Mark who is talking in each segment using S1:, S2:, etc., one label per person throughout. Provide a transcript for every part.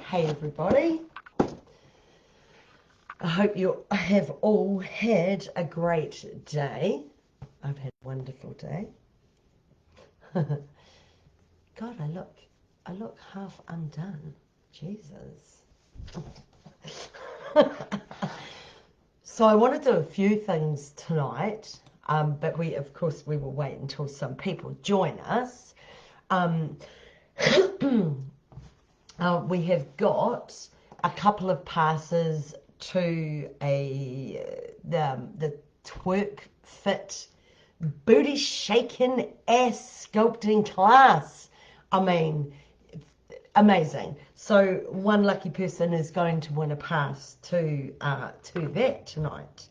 S1: Hey everybody, I hope you have all had a great day. I've had a wonderful day. God, I look half undone. Jesus. So I want to do a few things tonight, but of course we will wait until some people join us. We have got a couple of passes to the Twerk Fit booty shaking ass sculpting class. I mean, amazing. So one lucky person is going to win a pass to that tonight.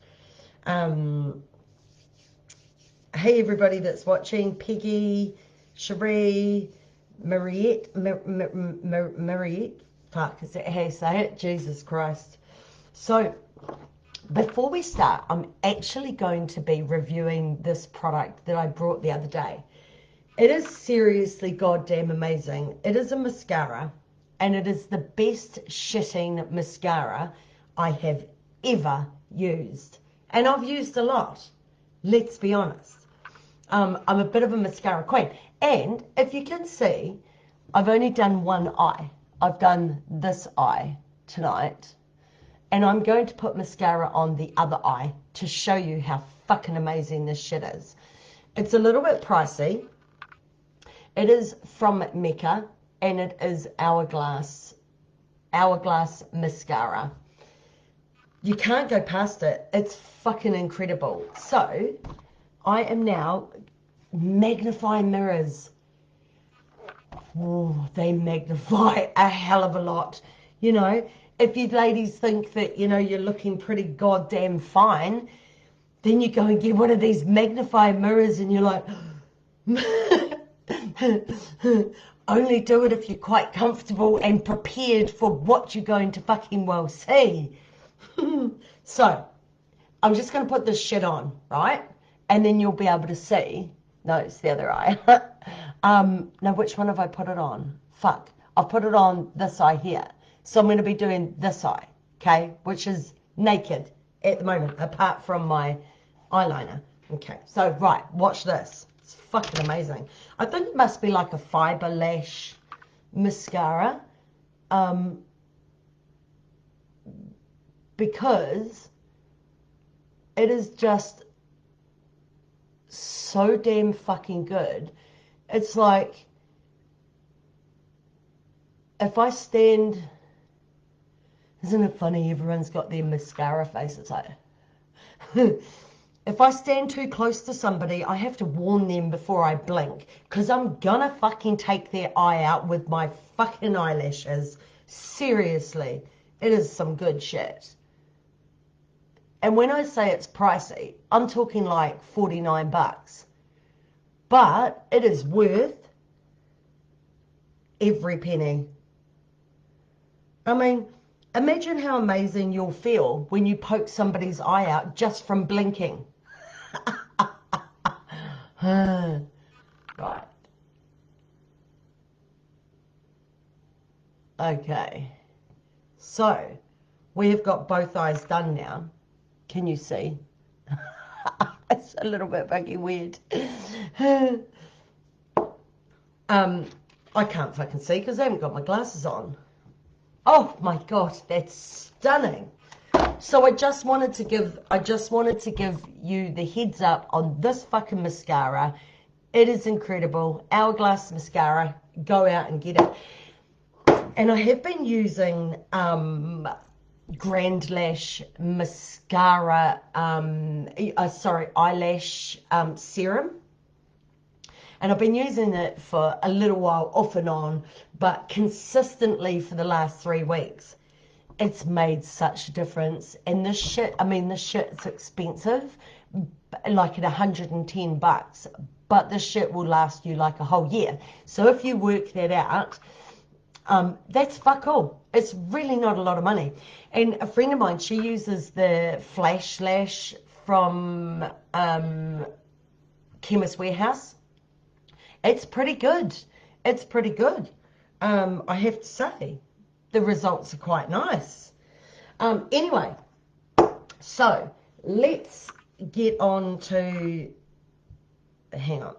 S1: Hey everybody that's watching, Peggy, Cherie, Mariette, fuck, is that how you say it? Jesus Christ. So before we start, I'm actually going to be reviewing this product that I brought the other day. It is seriously goddamn amazing. It is a mascara, and it is the best shitting mascara I have ever used. And I've used a lot, let's be honest. I'm a bit of a mascara queen. And if you can see, I've only done one eye. I've done this eye tonight. And I'm going to put mascara on the other eye to show you how fucking amazing this shit is. It's a little bit pricey. It is from Mecca, and it is Hourglass mascara. You can't go past it. It's fucking incredible. So I am now magnifying mirrors. Oh, they magnify a hell of a lot. You know, if you ladies think that, you know, you're looking pretty goddamn fine, then you go and get one of these magnifying mirrors and you're like, only do it if you're quite comfortable and prepared for what you're going to fucking well see. So I'm just going to put this shit on, right? And then you'll be able to see. No, it's the other eye. Now, which one have I put it on? Fuck. I've put it on this eye here. So I'm going to be doing this eye, okay? Which is naked at the moment, apart from my eyeliner. Okay, so right, watch this. It's fucking amazing. I think it must be like a fiber lash mascara. Because it is just so damn fucking good. It's like, if I stand, isn't it funny, everyone's got their mascara face. It's like, if I stand too close to somebody, I have to warn them before I blink, because I'm gonna fucking take their eye out with my fucking eyelashes. Seriously, it is some good shit. And when I say it's pricey, I'm talking like 49 bucks. But it is worth every penny. I mean, imagine how amazing you'll feel when you poke somebody's eye out just from blinking. Right. Okay. So, we have got both eyes done now. Can you see? It's a little bit fucking weird. I can't fucking see because I haven't got my glasses on. Oh my god, that's stunning. So I just wanted to give you the heads up on this fucking mascara. It is incredible. Hourglass mascara. Go out and get it. And I have been using Grand Lash mascara, eyelash serum. And I've been using it for a little while, off and on, but consistently for the last 3 weeks. It's made such a difference. And this shit is expensive, like at 110 bucks, but this shit will last you like a whole year. So if you work that out, that's fuck all. It's really not a lot of money. And a friend of mine, she uses the Flash Lash from Chemist Warehouse. It's pretty good. It's pretty good. I have to say. the results are quite nice. Anyway, so let's get on to, hang on.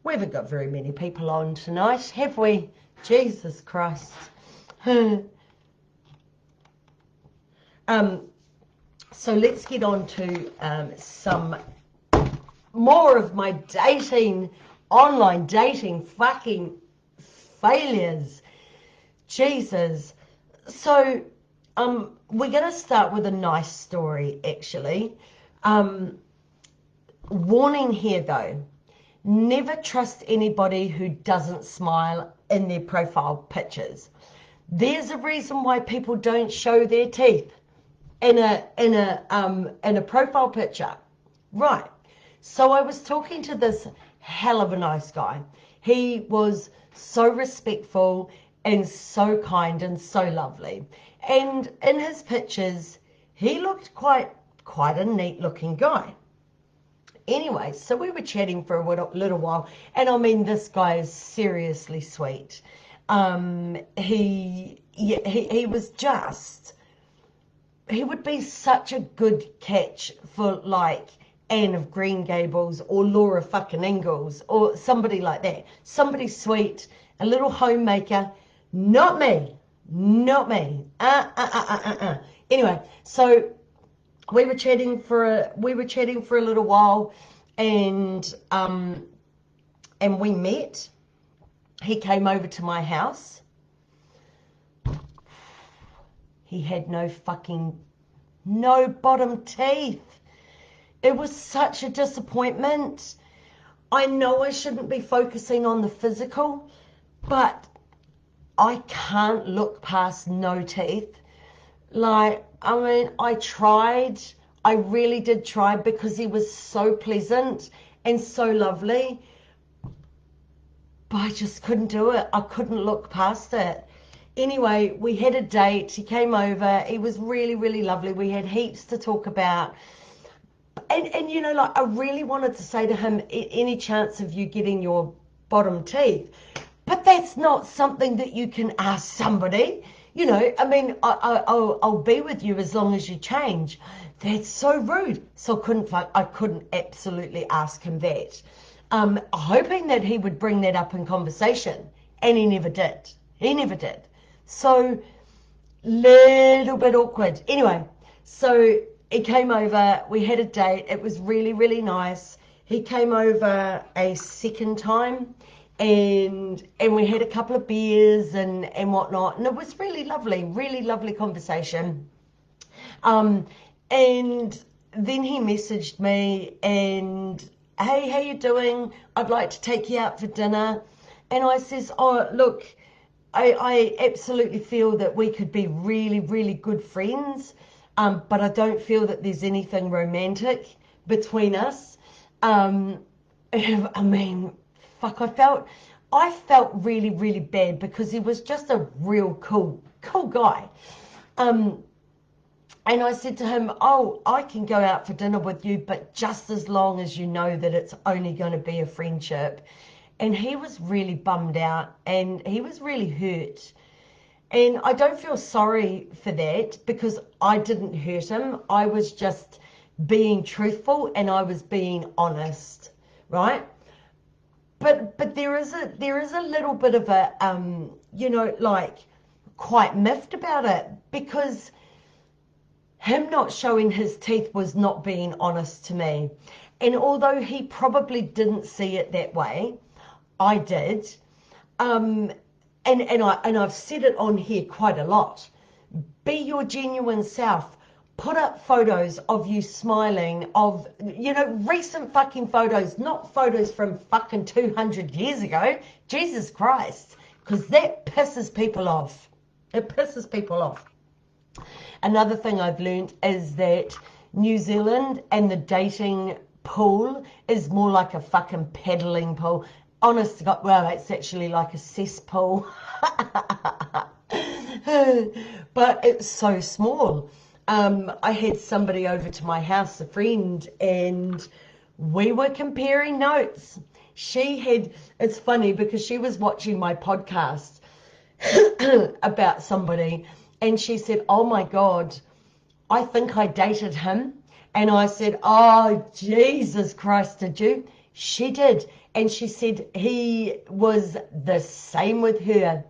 S1: We haven't got very many people on tonight, have we? Jesus Christ. So let's get on to some more of my online dating fucking failures. Jesus. So we're going to start with a nice story, actually. Warning here, though. Never trust anybody who doesn't smile in their profile pictures. There's a reason why people don't show their teeth in a profile picture. Right. So I was talking to this hell of a nice guy. He was so respectful and so kind and so lovely. And in his pictures, he looked quite a neat looking guy. Anyway, so we were chatting for a little while, and I mean, this guy is seriously sweet. He was just, he would be such a good catch for like Anne of Green Gables or Laura fucking Ingalls or somebody like that. Somebody sweet, a little homemaker. Not me. Anyway, so we were chatting for a little while, and we met. He came over to my house. He had no bottom teeth. It was such a disappointment. I know I shouldn't be focusing on the physical, but I can't look past no teeth. Like, I mean, I really did try, because he was so pleasant and so lovely, but I just couldn't do it. I couldn't look past it. Anyway, we had a date. He came over. He was really, really lovely. We had heaps to talk about. And you know, like, I really wanted to say to him, any chance of you getting your bottom teeth? But that's not something that you can ask somebody. You know, I mean, I'll be with you as long as you change. That's so rude. So I couldn't absolutely ask him that. Hoping that he would bring that up in conversation, and he never did. So, little bit awkward. Anyway, so he came over, we had a date. It was really, really nice. He came over a second time, and we had a couple of beers and whatnot, and it was really lovely conversation. And then he messaged me and, hey, how you doing? I'd like to take you out for dinner. And I says, oh, look, I absolutely feel that we could be really, really good friends, but I don't feel that there's anything romantic between us. I mean, fuck, I felt really, really bad, because he was just a real cool guy. And I said to him, oh, I can go out for dinner with you, but just as long as you know that it's only going to be a friendship. And he was really bummed out, and he was really hurt. And I don't feel sorry for that, because I didn't hurt him. I was just being truthful, and I was being honest, right? But there is a little bit of a you know, like, quite miffed about it, because him not showing his teeth was not being honest to me. And although he probably didn't see it that way, I did. And I've said it on here quite a lot. Be your genuine self. Put up photos of you smiling, of, you know, recent fucking photos, not photos from fucking 200 years ago. Jesus Christ. Because that pisses people off. It pisses people off. Another thing I've learned is that New Zealand and the dating pool is more like a fucking paddling pool. Honest to God, well, it's actually like a cesspool. But it's so small. I had somebody over to my house, a friend, and we were comparing notes. It's funny because she was watching my podcast about somebody, and she said, oh my God, I think I dated him. And I said, oh, Jesus Christ, did you? She did. And she said he was the same with her.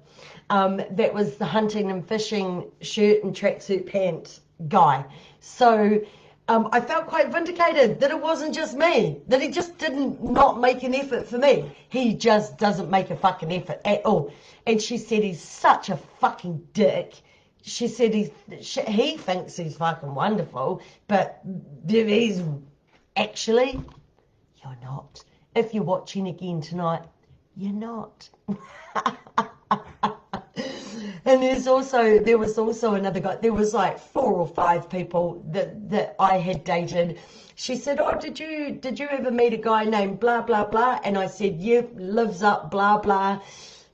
S1: That was the hunting and fishing shirt and tracksuit pant guy. So I felt quite vindicated that it wasn't just me, that he just didn't not make an effort for me. He just doesn't make a fucking effort at all. And she said he's such a fucking dick. She said he thinks he's fucking wonderful, but he's actually, you're not. If you're watching again tonight, you're not. And there was also another guy. There was like 4 or 5 people that I had dated. She said, oh, did you ever meet a guy named blah, blah, blah? And I said, yeah, lives up, blah, blah.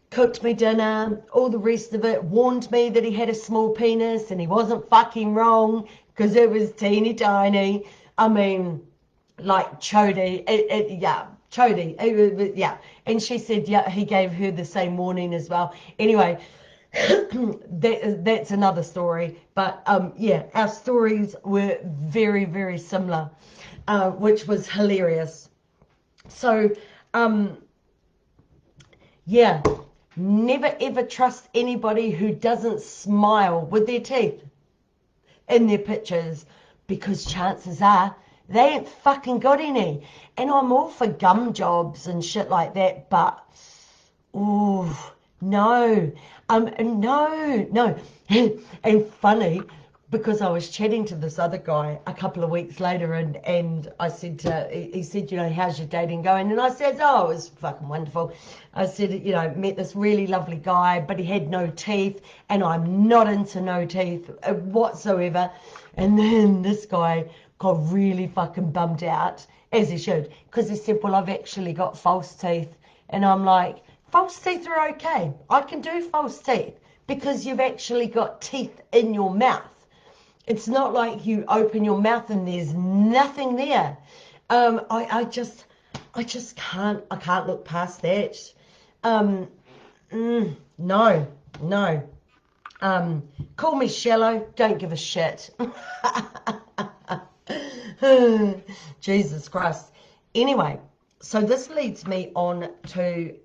S1: Cooked me dinner, all the rest of it, warned me that he had a small penis and he wasn't fucking wrong because it was teeny tiny. I mean, like Chody, yeah, Chody, yeah. And she said, yeah, he gave her the same warning as well. Anyway, that's another story. But yeah, our stories were very, very similar, which was hilarious. So, yeah. Never ever trust anybody who doesn't smile with their teeth in their pictures, because chances are they ain't fucking got any. And I'm all for gum jobs and shit like that, but ooh, no. No. And funny, because I was chatting to this other guy a couple of weeks later, and I said he said, you know, how's your dating going? And I said, oh, it was fucking wonderful. I said, you know, met this really lovely guy, but he had no teeth, and I'm not into no teeth whatsoever. And then this guy got really fucking bummed out, as he should, because he said, well, I've actually got false teeth. And I'm like, false teeth are okay. I can do false teeth because you've actually got teeth in your mouth. It's not like you open your mouth and there's nothing there. I just can't look past that. No. Call me shallow, don't give a shit. Jesus Christ. Anyway, so this leads me on to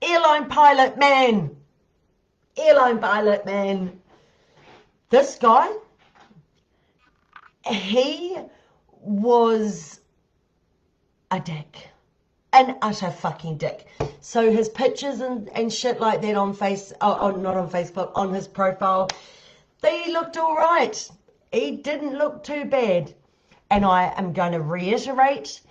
S1: airline pilot man. This guy, he was a dick. An utter fucking dick. So his pictures and shit like that on not on Facebook, on his profile, they looked all right. He didn't look too bad. And I am going to reiterate,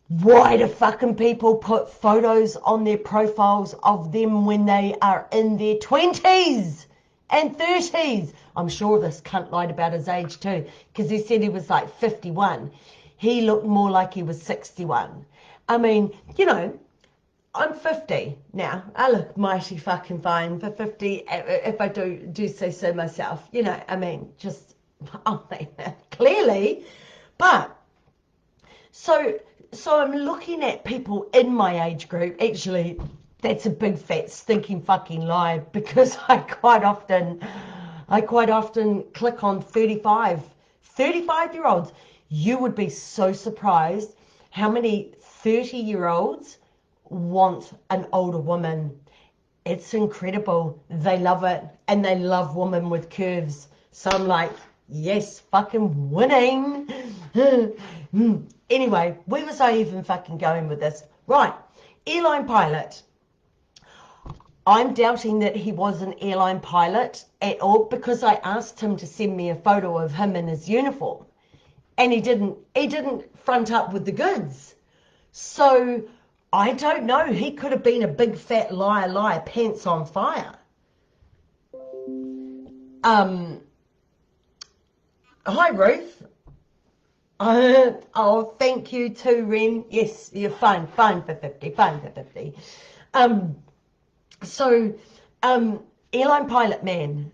S1: why do fucking people put photos on their profiles of them when they are in their 20s and 30s? I'm sure this cunt lied about his age too, because he said he was like 51. He looked more like he was 61. I mean, you know, I'm 50 now. I look mighty fucking fine for 50, if I do say so myself. You know, I mean, just, clearly. But, so I'm looking at people in my age group. Actually, that's a big fat stinking fucking lie, because I quite often click on 35-year-olds. You would be so surprised how many 30-year-olds want an older woman. It's incredible. They love it, and they love women with curves. So I'm like, yes, fucking winning. Anyway, where was I even fucking going with this? Right, airline pilot. I'm doubting that he was an airline pilot at all, because I asked him to send me a photo of him in his uniform, and he didn't front up with the goods. So I don't know. He could have been a big fat liar, pants on fire. Hi, Ruth. Oh, thank you too, Ren. Yes, you're fine for 50. So, airline pilot man.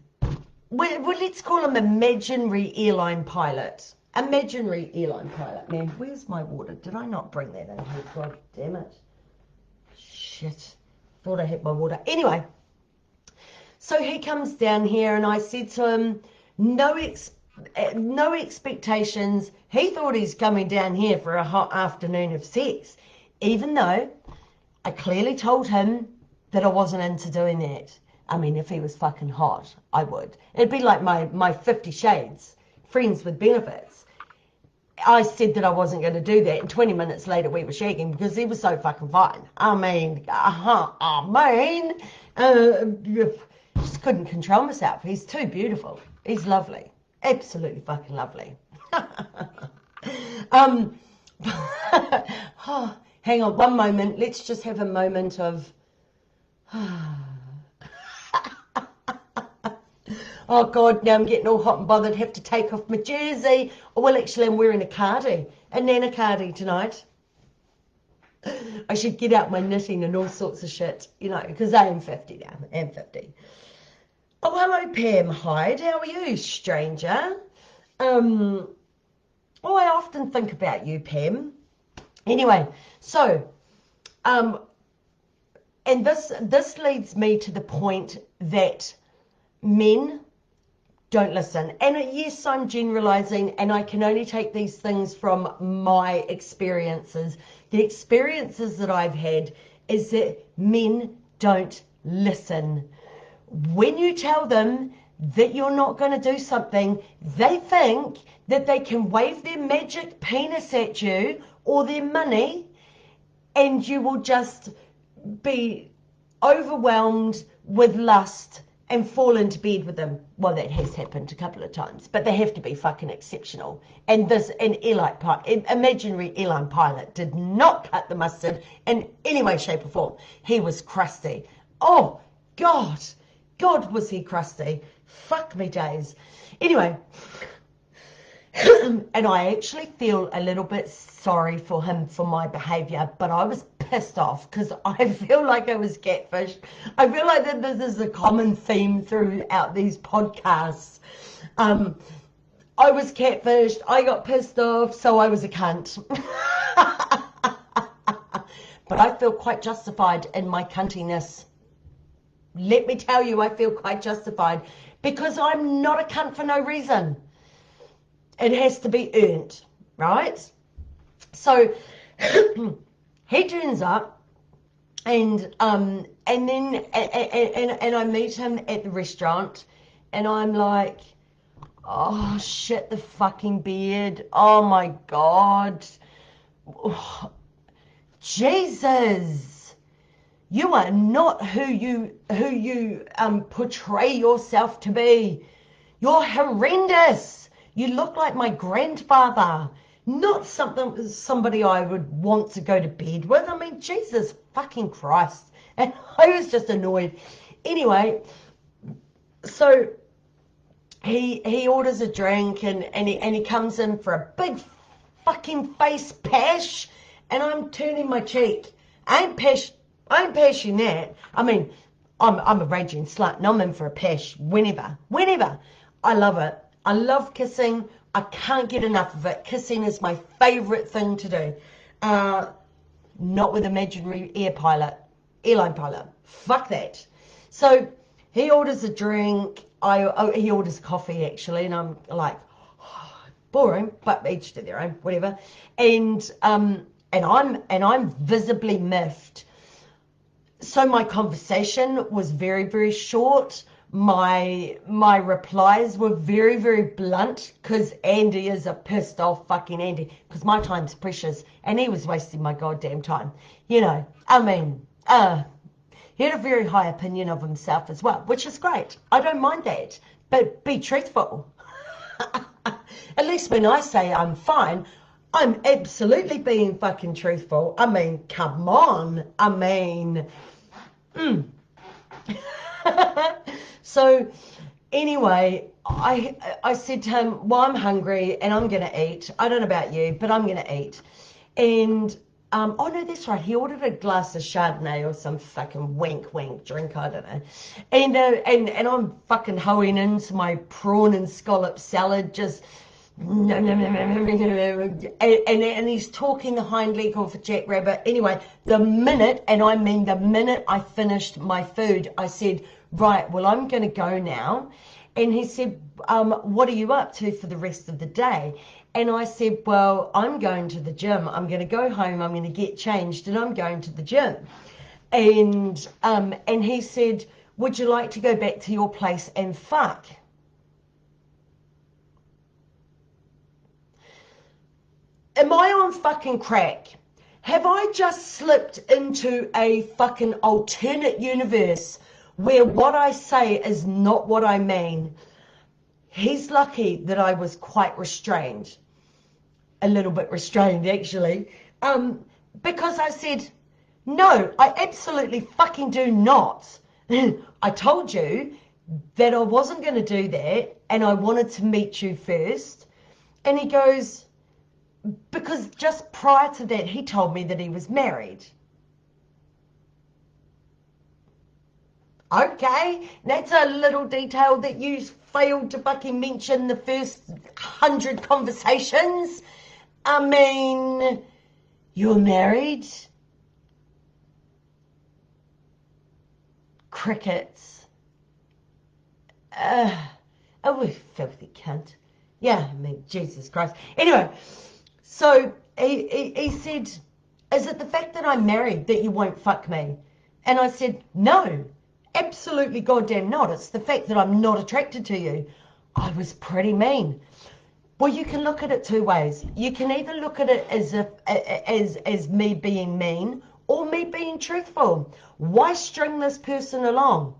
S1: Well, let's call him imaginary airline pilot. imaginary airline pilot. Man, where's my water? Did I not bring that in here? God damn it. Shit. Thought I had my water. Anyway, so he comes down here and I said to him, no expectations. He thought he's coming down here for a hot afternoon of sex, even though I clearly told him that I wasn't into doing that. I mean, if he was fucking hot, I would. It'd be like my 50 Shades, friends with benefits. I said that I wasn't going to do that, and 20 minutes later we were shagging because he was so fucking fine. Just couldn't control myself. He's too beautiful. He's lovely. Absolutely fucking lovely. Hang on one moment. Let's just have a moment of... Oh God, now I'm getting all hot and bothered. Have to take off my jersey. Oh, well, actually, I'm wearing a cardi, a Nana cardi tonight. I should get out my knitting and all sorts of shit, you know, because I am 50 now. I am 50. Oh, hello, Pam Hyde. How are you, stranger? I often think about you, Pam. Anyway, so, and this leads me to the point that men don't listen. And yes, I'm generalizing, and I can only take these things from my experiences. The experiences that I've had is that men don't listen. When you tell them that you're not going to do something, they think that they can wave their magic penis at you or their money and you will just be overwhelmed with lust and fall into bed with them. Well, that has happened a couple of times, but they have to be fucking exceptional. And an imaginary airline pilot did not cut the mustard in any way, shape, or form. He was crusty. Oh, God. God, was he crusty. Fuck me days. Anyway, and I actually feel a little bit sorry for him for my behavior, but I was pissed off because I feel like I was catfished. I feel like that this is a common theme throughout these podcasts. I was catfished, I got pissed off, so I was a cunt. But I feel quite justified in my cuntiness. Let me tell you, I feel quite justified because I'm not a cunt for no reason. It has to be earned, right? So he turns up, and then I meet him at the restaurant, and I'm like, oh shit, the fucking beard. Oh my God, oh, Jesus. You are not who you portray yourself to be. You're horrendous. You look like my grandfather. Not somebody I would want to go to bed with. I mean, Jesus fucking Christ. And I was just annoyed. Anyway, so he orders a drink and he comes in for a big fucking face pash, and I'm turning my cheek. I ain't pashing that. I mean, I'm a raging slut and I'm in for a pash whenever. I love it. I love kissing. I can't get enough of it. Kissing is my favorite thing to do. Not with imaginary airline pilot. Fuck that. So he orders a drink. He orders coffee actually, and I'm like, oh, boring, but each to their own, whatever. And I'm visibly miffed. So my conversation was very, very short. My replies were very, very blunt because Andy is a pissed off fucking Andy because my time's precious and he was wasting my goddamn time. You know, I mean, he had a very high opinion of himself as well, which is great. I don't mind that, but be truthful. At least when I say I'm fine, I'm absolutely being fucking truthful. I mean, come on. I mean, So anyway, I said to him, well, I'm hungry and I'm going to eat. I don't know about you, but I'm going to eat. And, oh no, that's right. He ordered a glass of Chardonnay or some fucking wink drink. I don't know. And I'm fucking hoeing into my prawn and scallop salad, just and he's talking the hind leg off a jackrabbit. Anyway, the minute, and I mean the minute I finished my food, I said, right, well, I'm going to go now. And he said, what are you up to for the rest of the day? And I said, well, I'm going to the gym. I'm going to go home. I'm going to get changed, and I'm going to the gym. And he said, would you like to go back to your place and fuck? Am I on fucking crack? Have I just slipped into a fucking alternate universe where what I say is not what I mean? He's lucky that I was quite restrained. A little bit restrained, actually. Because I said, no, I absolutely fucking do not. I told you that I wasn't going to do that, and I wanted to meet you first. And he goes, because just prior to that, he told me that he was married. Okay, that's a little detail that you failed to fucking mention the first 100 conversations. I mean, you're married? Crickets. Oh, filthy cunt. Yeah, I mean, Jesus Christ. Anyway, so he said, is it the fact that I'm married that you won't fuck me? And I said, no, absolutely goddamn not. It's the fact that I'm not attracted to you. I was pretty mean. Well, you can look at it two ways. You can either look at it as me being mean or me being truthful. Why string this person along?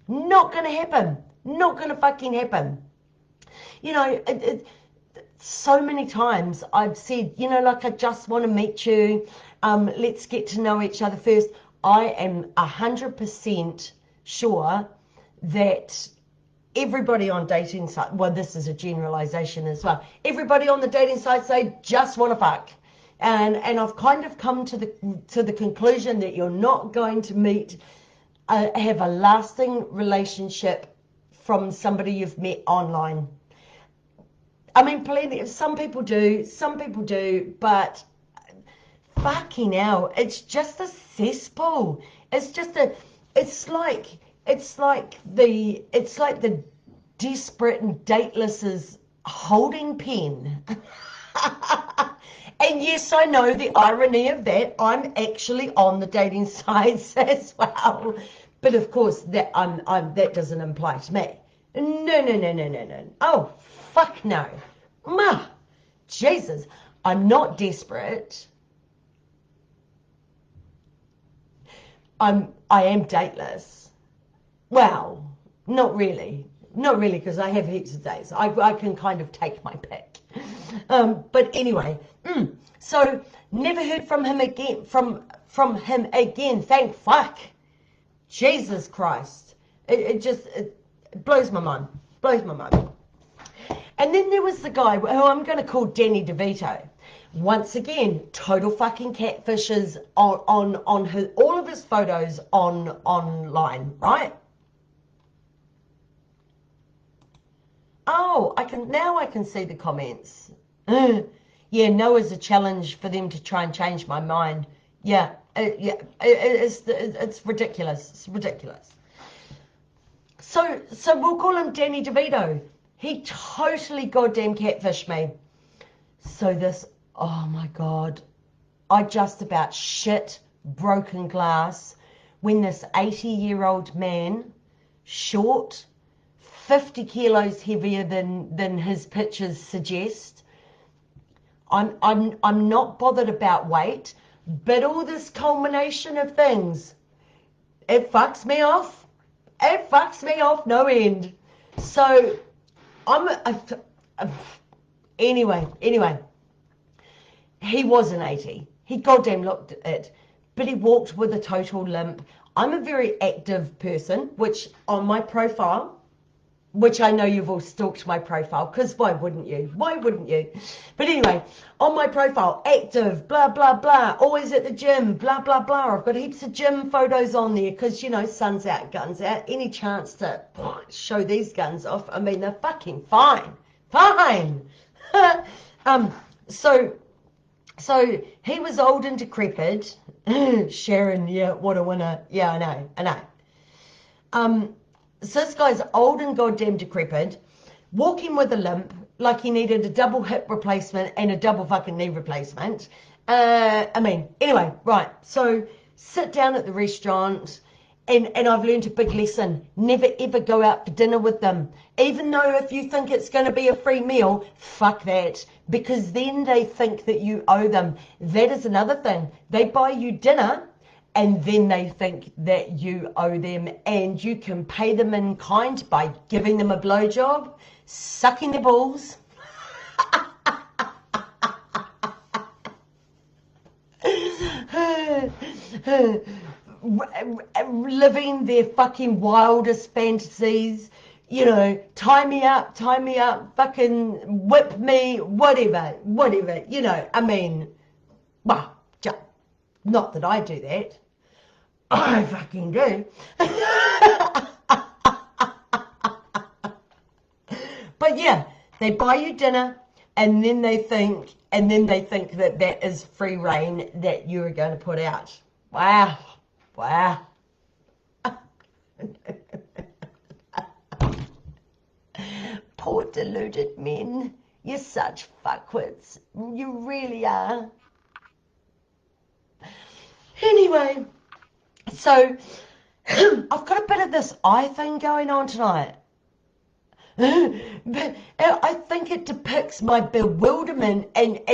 S1: Not going to happen. Not going to fucking happen. You know, so many times I've said, you know, like, I just want to meet you. Let's get to know each other first. I am 100% sure that everybody on dating sites, well, this is a generalization as well, everybody on the dating sites, they just want to fuck. And I've kind of come to the conclusion that you're not going to have a lasting relationship from somebody you've met online. I mean, plenty. Some people do, but fucking hell, it's just a cesspool. It's like the desperate and dateless's holding pen. And yes, I know the irony of that. I'm actually on the dating sites as well, but of course that that doesn't apply to me. No. Oh, fuck no. Jesus, I'm not desperate. I am dateless. Well, not really, because I have heaps of days. I can kind of take my pick. But anyway, so never heard from him again. From him again. Thank fuck. Jesus Christ. It just blows my mind. Blows my mind. And then there was the guy who I'm going to call Danny DeVito. Once again, total fucking catfishes on all of his photos online, right? Oh, I can see the comments. Yeah, no is a challenge for them to try and change my mind. Yeah, it's ridiculous. It's ridiculous. So we'll call him Danny DeVito. He totally goddamn catfished me. So this, oh my God, I just about shit broken glass when this 80-year-old man, short, 50 kilos heavier than his pictures suggest. I'm not bothered about weight, but all this culmination of things, it fucks me off. It fucks me off no end. So anyway, he wasn't 80. He goddamn looked it, but he walked with a total limp. I'm a very active person, which on my profile, which I know you've all stalked my profile, because why wouldn't you? Why wouldn't you? But anyway, on my profile, active, blah, blah, blah, always at the gym, blah, blah, blah. I've got heaps of gym photos on there because, you know, sun's out, guns out. Any chance to show these guns off, I mean, they're fucking fine. Fine. So he was old and decrepit. Sharon, yeah, what a winner. Yeah, I know. So this guy's old and goddamn decrepit, walking with a limp, like he needed a double hip replacement and a double fucking knee replacement. Anyway, right. So sit down at the restaurant, and I've learned a big lesson. Never ever go out for dinner with them. Even though if you think it's going to be a free meal, fuck that. Because then they think that you owe them. That is another thing. They buy you dinner and then they think that you owe them, and you can pay them in kind by giving them a blowjob, sucking their balls, living their fucking wildest fantasies, tie me up, fucking whip me, whatever, well, not that I do that. I fucking do. But yeah, they buy you dinner, and then they think that that is free reign that you are going to put out. Wow. Poor deluded men. You're such fuckwits. You really are. Anyway, so I've got a bit of this eye thing going on tonight. But I think it depicts my bewilderment and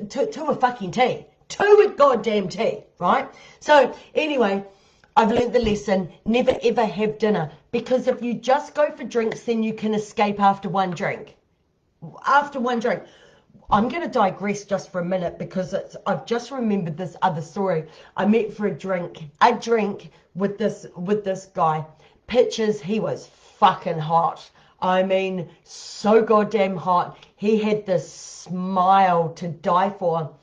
S1: to a fucking T. To a goddamn T, right? So anyway, I've learnt the lesson. Never ever have dinner, because if you just go for drinks, then you can escape after one drink. I'm going to digress just for a minute, because I've just remembered this other story. I met for a drink with this guy. Pictures, he was fucking hot. I mean, so goddamn hot. He had this smile to die for.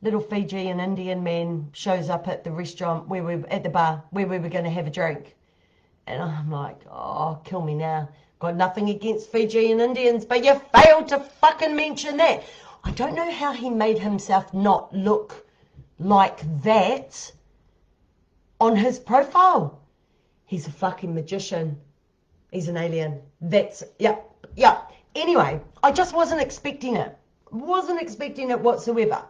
S1: Little Fijian Indian man shows up at the restaurant at the bar where we were going to have a drink. And I'm like, oh, kill me now. Got nothing against Fijian Indians, but you failed to fucking mention that. I don't know how he made himself not look like that on his profile. He's a fucking magician. He's an alien. Yeah. Anyway, I just wasn't expecting it. Wasn't expecting it whatsoever.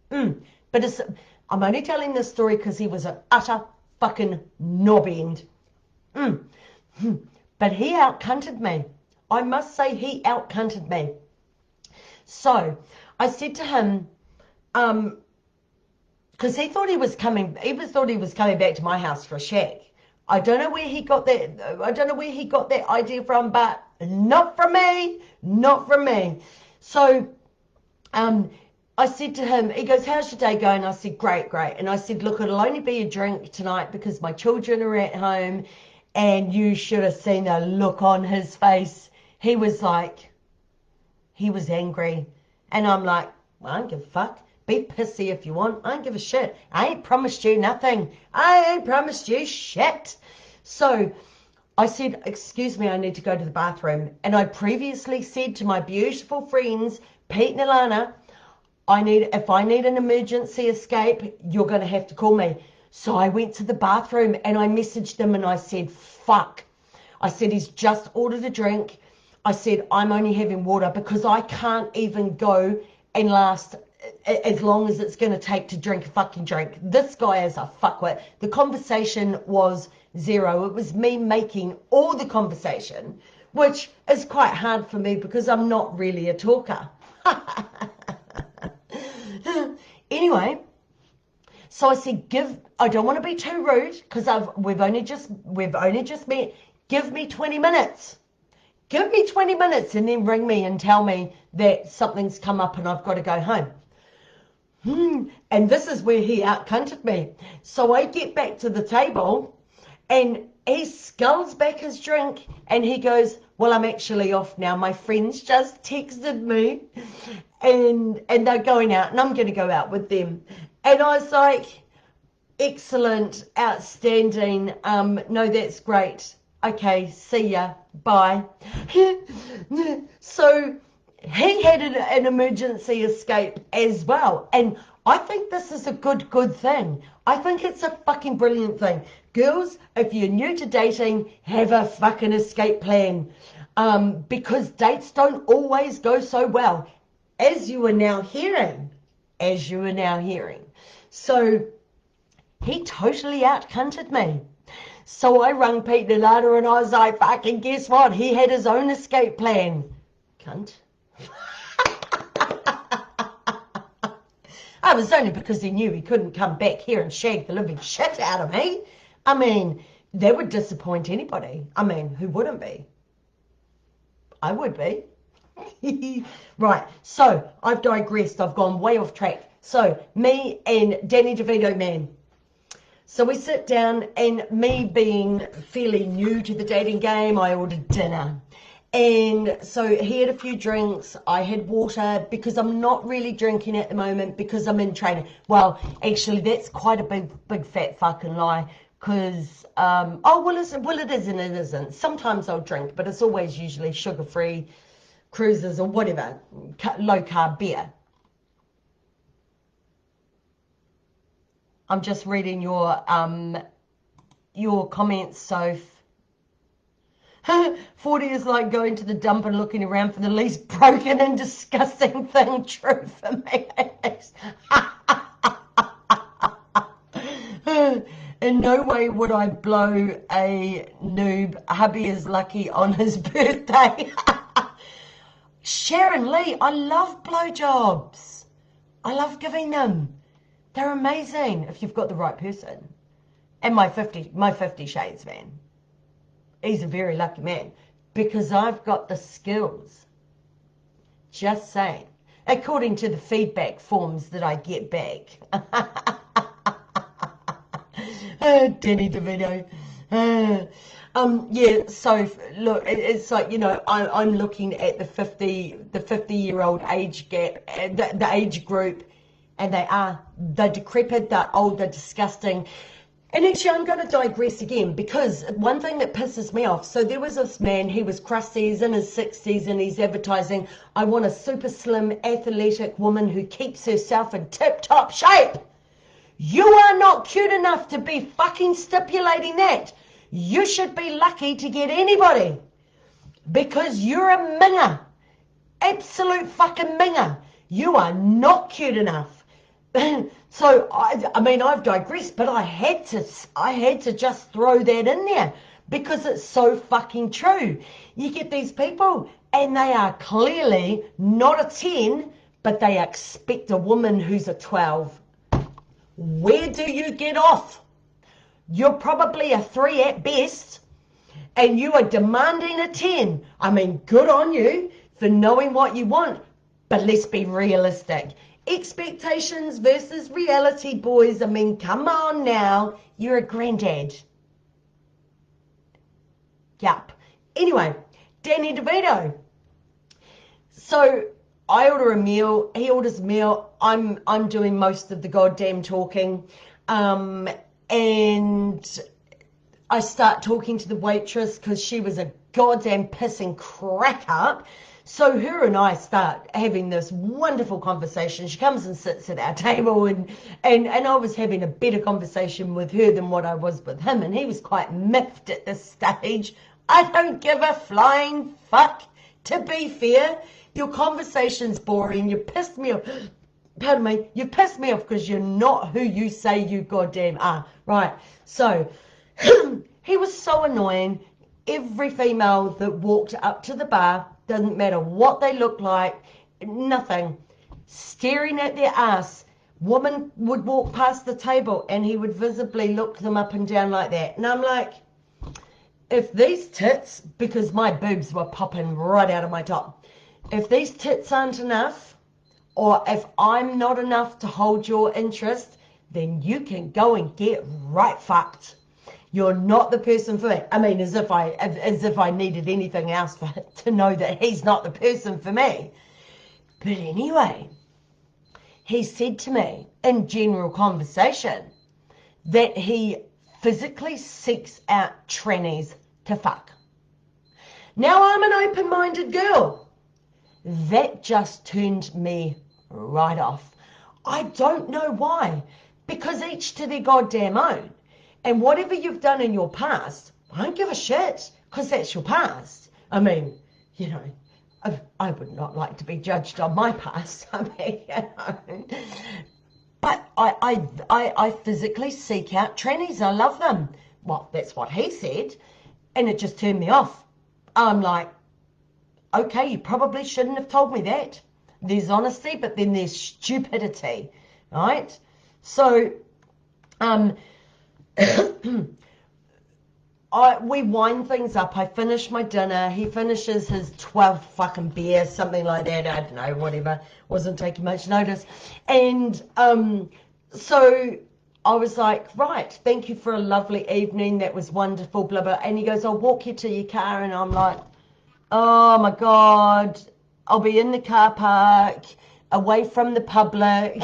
S1: But I'm only telling this story because he was an utter fucking knob end. But he out-cunted me. I must say he out-cunted me. So I said to him, because he thought he was coming back to my house for a shag. I don't know where he got that idea from, but not from me. So I said to him, he goes, how's your day going? I said, great. And I said, look, it'll only be a drink tonight because my children are at home. And you should have seen the look on his face. He was angry. And I'm like, well, I don't give a fuck. Be pissy if you want. I don't give a shit. I ain't promised you nothing. I ain't promised you shit. So I said, excuse me, I need to go to the bathroom. And I previously said to my beautiful friends, Pete and Alana, if I need an emergency escape, you're going to have to call me. So I went to the bathroom and I messaged them and I said, fuck. I said, he's just ordered a drink. I said, I'm only having water because I can't even go and last as long as it's going to take to drink a fucking drink. This guy is a fuckwit. The conversation was zero. It was me making all the conversation, which is quite hard for me because I'm not really a talker. Anyway, so I said, I don't want to be too rude because we've only just met. Give me 20 minutes. Give me 20 minutes and then ring me and tell me that something's come up and I've got to go home. And this is where he out-cunted me. So I get back to the table and he sculls back his drink and he goes, well, I'm actually off now. My friends just texted me and they're going out and I'm going to go out with them. And I was like, excellent, outstanding. No, that's great. Okay, see ya. Bye. So he had an emergency escape as well. And I think this is a good thing. I think it's a fucking brilliant thing. Girls, if you're new to dating, have a fucking escape plan. Because dates don't always go so well, as you are now hearing. So he totally out-cunted me. So I rung Pete Nalata and I was like, fucking guess what? He had his own escape plan. Cunt. It was only because he knew he couldn't come back here and shag the living shit out of me. I mean, that would disappoint anybody. I mean, who wouldn't be? I would be. Right, so I've digressed. I've gone way off track. So me and Danny DeVito, man. So we sit down, and me being fairly new to the dating game, I ordered dinner. And so he had a few drinks, I had water, because I'm not really drinking at the moment because I'm in training. Well, actually, that's quite a big fat fucking lie, because, it is and it isn't. Sometimes I'll drink, but it's always usually sugar-free cruises or whatever, low-carb beer. I'm just reading your comments, Soph. 40 is like going to the dump and looking around for the least broken and disgusting thing. True for me. In no way would I blow a noob. Hubby is lucky on his birthday. Sharon Lee, I love blowjobs. I love giving them. They're amazing if you've got the right person. And my 50 Shades man. He's a very lucky man because I've got the skills. Just saying. According to the feedback forms that I get back. Danny DeVito. Yeah, so look, it's like, you know, I'm looking at the 50-year-old age gap, the age group, and they're decrepit, they're old, they're disgusting. And actually, I'm going to digress again, because one thing that pisses me off, so there was this man, he was crusty, he's in his 60s, and he's advertising, I want a super slim, athletic woman who keeps herself in tip-top shape. You are not cute enough to be fucking stipulating that. You should be lucky to get anybody, because you're a minger. Absolute fucking minger. You are not cute enough. So I mean, I've digressed, but I had to just throw that in there because it's so fucking true. You get these people and they are clearly not a 10, but they expect a woman who's a 12. Where do you get off? You're probably a 3 at best, and you are demanding a 10. I mean, good on you for knowing what you want, but let's be realistic. Expectations versus reality, boys. I mean, come on now. You're a granddad. Yup. Anyway, Danny DeVito. So I order a meal. He orders a meal. I'm doing most of the goddamn talking. And I start talking to the waitress because she was a goddamn pissing crack up. So her and I start having this wonderful conversation. She comes and sits at our table, and I was having a better conversation with her than what I was with him, and he was quite miffed at this stage. I don't give a flying fuck. To be fair, your conversation's boring. You pissed me off. Pardon me. You pissed me off because you're not who you say you goddamn are. Right. So he was so annoying. Every female that walked up to the bar, doesn't matter what they look like, nothing, staring at their ass. Woman would walk past the table and he would visibly look them up and down like that. And I'm like, if these tits, because my boobs were popping right out of my top, if these tits aren't enough, or if I'm not enough to hold your interest, then you can go and get right fucked. You're not the person for me. I mean, as if I needed anything else to know that he's not the person for me. But anyway, he said to me in general conversation that he physically seeks out trannies to fuck. Now, I'm an open-minded girl. that just turned me right off. I don't know why, because each to their goddamn own. And whatever you've done in your past, I don't give a shit, because that's your past. I mean, you know, I would not like to be judged on my past. I mean, you know. But I physically seek out trannies. I love them. Well, that's what he said. And it just turned me off. I'm like, okay, you probably shouldn't have told me that. There's honesty, but then there's stupidity, right? So, we wind things up. I finish my dinner. He finishes his 12th fucking beer, something like that. I don't know, whatever. Wasn't taking much notice. And so I was like, right, thank you for a lovely evening. That was wonderful, blah, blah. And he goes, I'll walk you to your car. And I'm like, oh my God, I'll be in the car park, away from the public.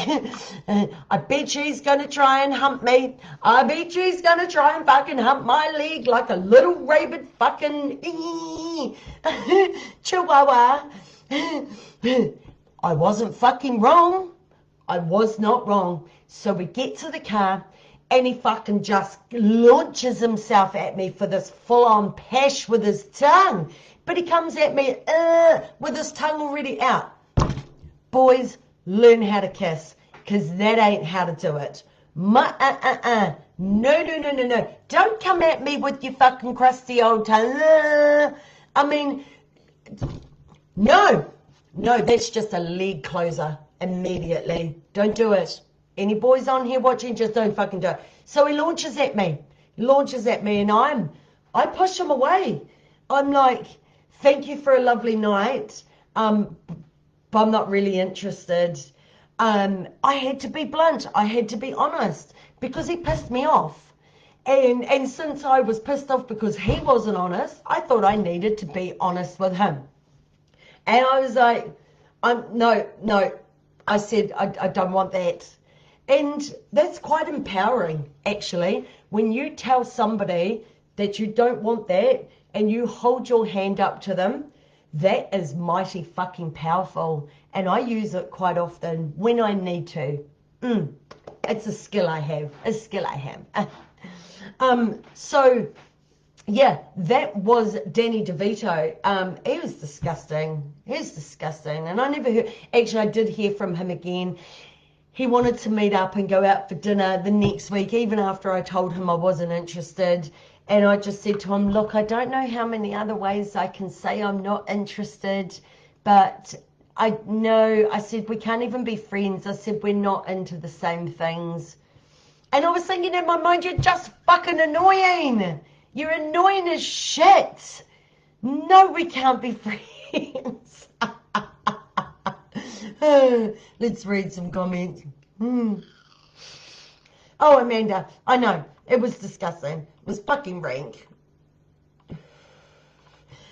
S1: I bet you he's going to try and hump me. I bet you he's going to try and fucking hump my leg like a little rabid fucking chihuahua. I wasn't fucking wrong. I was not wrong. So we get to the car and he fucking just launches himself at me for this full-on pash with his tongue. But he comes at me with his tongue already out. Boys, learn how to kiss, because that ain't how to do it. No. Don't come at me with your fucking crusty old tongue. I mean, no, that's just a leg closer immediately. Don't do it. Any boys on here watching, just don't fucking do it. So he launches at me, and I push him away. I'm like, thank you for a lovely night. But I'm not really interested. I had to be blunt. I had to be honest, because he pissed me off. And since I was pissed off because he wasn't honest, I thought I needed to be honest with him. And I was like, no. I said, I don't want that. And that's quite empowering, actually, when you tell somebody that you don't want that and you hold your hand up to them. That is mighty fucking powerful, and I use it quite often when I need to. It's a skill I have. So yeah, that was Danny DeVito. He was disgusting. And I never heard. Actually, I did hear from him again. He wanted to meet up and go out for dinner the next week, even after I told him I wasn't interested. And I just said to him, look, I don't know how many other ways I can say I'm not interested, but I said, we can't even be friends. I said, we're not into the same things. And I was thinking in my mind, you're just fucking annoying. You're annoying as shit. No, we can't be friends. Let's read some comments. Oh, Amanda, I know. It was disgusting. It was fucking rank.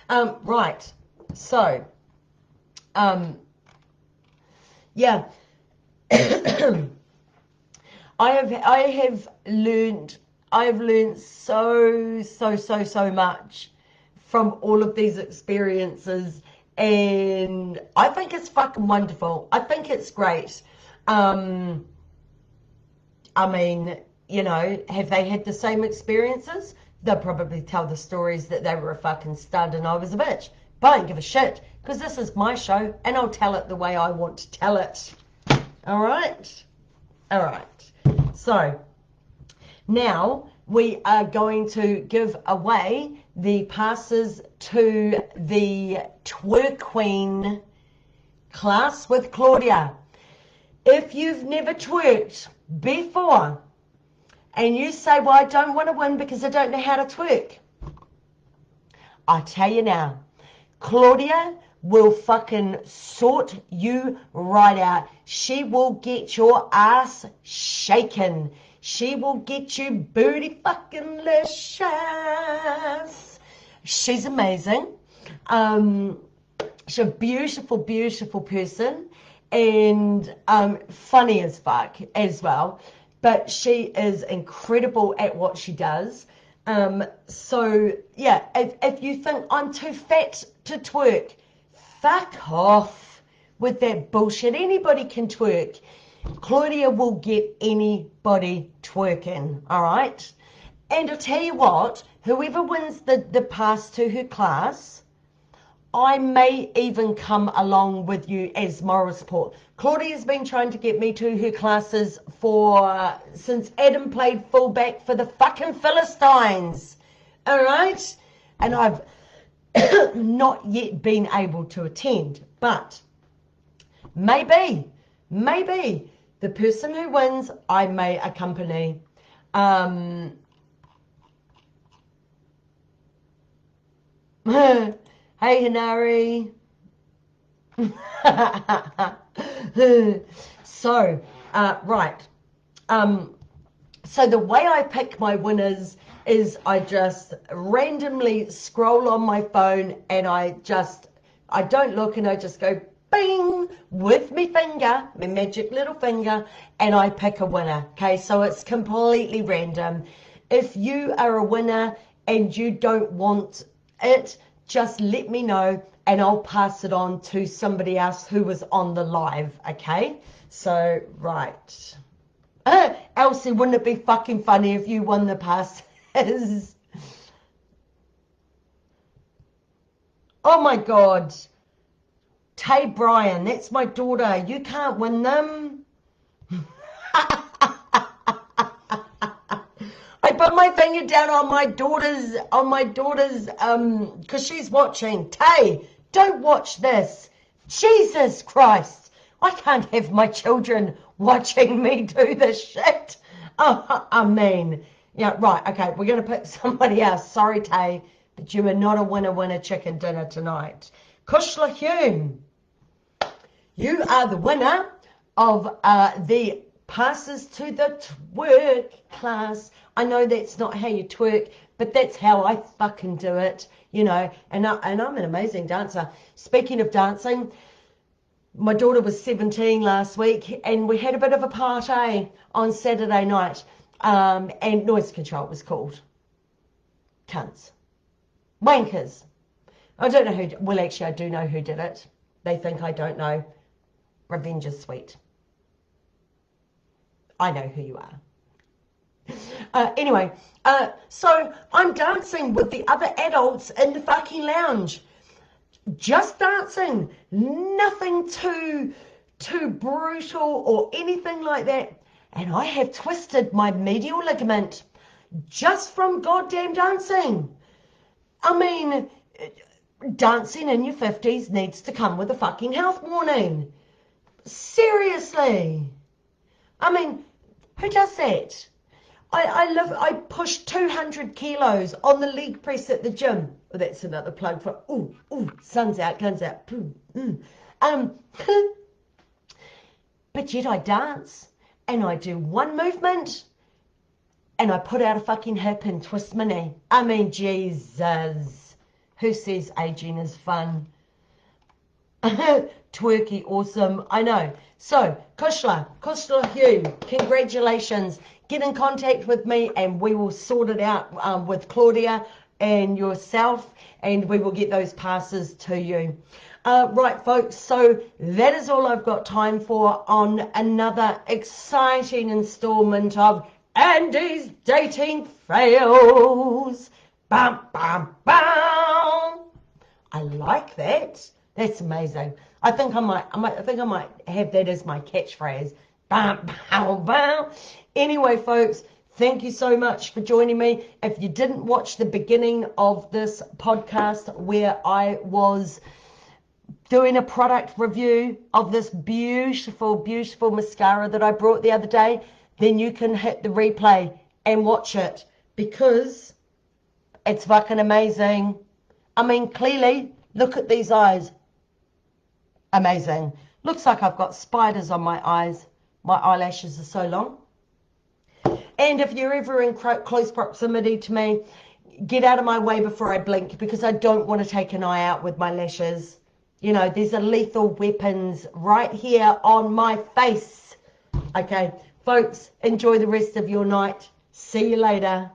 S1: Right. So, yeah. I have learned so much from all of these experiences, and I think it's fucking wonderful. I think it's great. I mean, you know, have they had the same experiences? They'll probably tell the stories that they were a fucking stud and I was a bitch. But I don't give a shit, because this is my show and I'll tell it the way I want to tell it. All right. So now we are going to give away the passes to the Twerk Queen class with Claudia. If you've never twerked before and you say, well, I don't want to win because I don't know how to twerk, I tell you now, Claudia will fucking sort you right out. She will get your ass shaken. She will get you booty fucking licious. She's amazing. She's a beautiful, beautiful person, and funny as fuck as well. But she is incredible at what she does. So yeah, if you think I'm too fat to twerk, fuck off with that bullshit. Anybody can twerk. Claudia will get anybody twerking, all right? And I'll tell you what, whoever wins the pass to her class, I may even come along with you as moral support. Claudia's been trying to get me to her classes since Adam played fullback for the fucking Philistines, all right? And I've not yet been able to attend, but maybe the person who wins, I may accompany. Hey, Hinari. So, right. So the way I pick my winners is I just randomly scroll on my phone and I don't look, and I just go bing with my finger, my magic little finger, and I pick a winner. Okay, so it's completely random. If you are a winner and you don't want it, just let me know and I'll pass it on to somebody else who was on the live. Okay, so right. Elsie, wouldn't it be fucking funny if you won the passes? Oh my God. Tay Bryan, that's my daughter. You can't win them. I put my finger down on my daughter's, because she's watching. Tay, don't watch this. Jesus Christ. I can't have my children watching me do this shit. Oh, I mean, yeah, right, okay, we're going to pick somebody else. Sorry, Tay, but you are not a winner chicken dinner tonight. Kushla Hume, you are the winner of the passes to the twerk class. I know that's not how you twerk, but that's how I fucking do it, you know, and I'm an amazing dancer. Speaking of dancing, my daughter was 17 last week and we had a bit of a party on Saturday night, and Noise Control was called. Cunts. Wankers. I don't know who, well actually I do know who did it. They think I don't know. Revenge is sweet. I know who you are. Anyway, so I'm dancing with the other adults in the fucking lounge. Just dancing, nothing too brutal or anything like that. And I have twisted my medial ligament just from goddamn dancing. I mean, dancing in your 50s needs to come with a fucking health warning. Seriously. I mean, who does that? I push 200 kilos on the leg press at the gym. Oh, that's another plug for, sun's out, guns out. But yet I dance and I do one movement and I put out a fucking hip and twist my knee. I mean, Jesus. Who says aging is fun? Twerky, awesome. I know. So, Kushla Hume, congratulations. Get in contact with me and we will sort it out with Claudia and yourself, and we will get those passes to you. Right, folks, so that is all I've got time for on another exciting installment of Andy's Dating Fails. Bam, bam, bam. I like that. That's amazing. I think I might have that as my catchphrase. Bam, bam, bam. Anyway, folks, thank you so much for joining me. If you didn't watch the beginning of this podcast where I was doing a product review of this beautiful, beautiful mascara that I brought the other day, then you can hit the replay and watch it because it's fucking amazing. I mean, clearly, look at these eyes. Amazing. Looks like I've got spiders on my eyes. My eyelashes are so long. And if you're ever in close proximity to me, get out of my way before I blink because I don't want to take an eye out with my lashes. You know, there's a lethal weapons right here on my face. Okay, folks, enjoy the rest of your night. See you later.